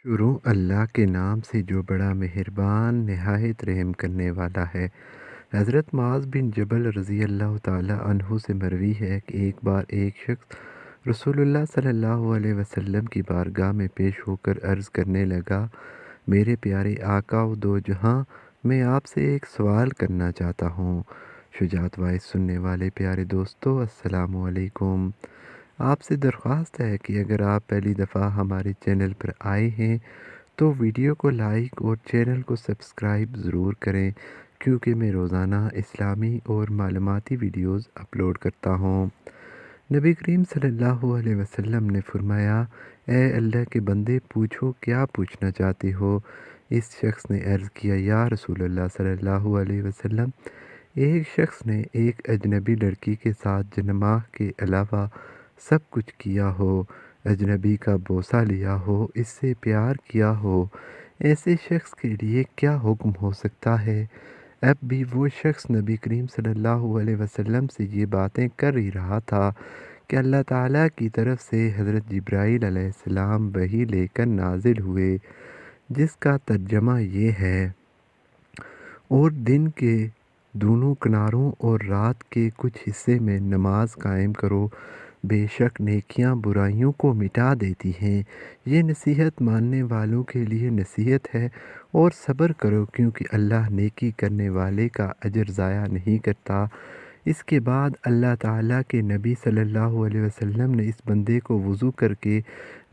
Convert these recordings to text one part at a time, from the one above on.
شروع اللہ کے نام سے جو بڑا مہربان نہایت رحم کرنے والا ہے۔ حضرت معاذ بن جبل رضی اللہ تعالیٰ عنہ سے مروی ہے کہ ایک بار ایک شخص رسول اللہ صلی اللہ علیہ وسلم کی بارگاہ میں پیش ہو کر عرض کرنے لگا، میرے پیارے آقا و دو جہاں، میں آپ سے ایک سوال کرنا چاہتا ہوں۔ شجاعت وائس سننے والے پیارے دوستو، السلام علیکم۔ آپ سے درخواست ہے کہ اگر آپ پہلی دفعہ ہمارے چینل پر آئے ہیں تو ویڈیو کو لائک اور چینل کو سبسکرائب ضرور کریں، کیونکہ میں روزانہ اسلامی اور معلوماتی ویڈیوز اپلوڈ کرتا ہوں۔ نبی کریم صلی اللہ علیہ وسلم نے فرمایا، اے اللہ کے بندے، پوچھو کیا پوچھنا چاہتے ہو؟ اس شخص نے عرض کیا، یا رسول اللہ صلی اللہ علیہ وسلم، ایک شخص نے ایک اجنبی لڑکی کے ساتھ جنماح کے علاوہ سب کچھ کیا ہو، اجنبی کا بوسہ لیا ہو، اس سے پیار کیا ہو، ایسے شخص کے لیے کیا حکم ہو سکتا ہے؟ اب بھی وہ شخص نبی کریم صلی اللہ علیہ وسلم سے یہ باتیں کر ہی رہا تھا کہ اللہ تعالیٰ کی طرف سے حضرت جبرائیل علیہ السلام وحی لے کر نازل ہوئے، جس کا ترجمہ یہ ہے، اور دن کے دونوں کناروں اور رات کے کچھ حصے میں نماز قائم کرو، بے شک نیکیاں برائیوں کو مٹا دیتی ہیں۔ یہ نصیحت ماننے والوں کے لیے نصیحت ہے، اور صبر کرو کیونکہ اللہ نیکی کرنے والے کا اجر ضائع نہیں کرتا۔ اس کے بعد اللہ تعالیٰ کے نبی صلی اللہ علیہ وسلم نے اس بندے کو وضو کر کے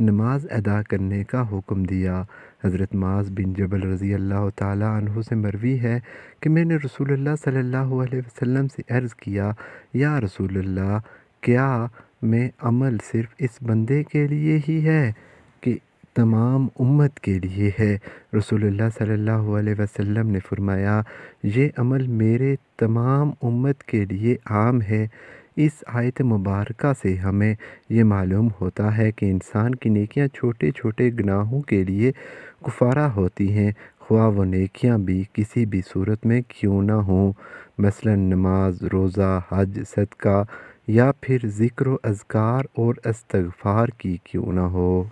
نماز ادا کرنے کا حکم دیا۔ حضرت معاذ بن جبل رضی اللہ تعالیٰ عنہ سے مروی ہے کہ میں نے رسول اللہ صلی اللہ علیہ وسلم سے عرض کیا، یا رسول اللہ، کیا میں عمل صرف اس بندے کے لیے ہی ہے کہ تمام امت کے لیے ہے؟ رسول اللہ صلی اللہ علیہ وسلم نے فرمایا، یہ عمل میرے تمام امت کے لیے عام ہے۔ اس آیت مبارکہ سے ہمیں یہ معلوم ہوتا ہے کہ انسان کی نیکیاں چھوٹے چھوٹے گناہوں کے لیے کفارہ ہوتی ہیں، خواہ وہ نیکیاں بھی کسی بھی صورت میں کیوں نہ ہوں، مثلا نماز، روزہ، حج، صدقہ، یا پھر ذکر و اذکار اور استغفار کی کیوں نہ ہو۔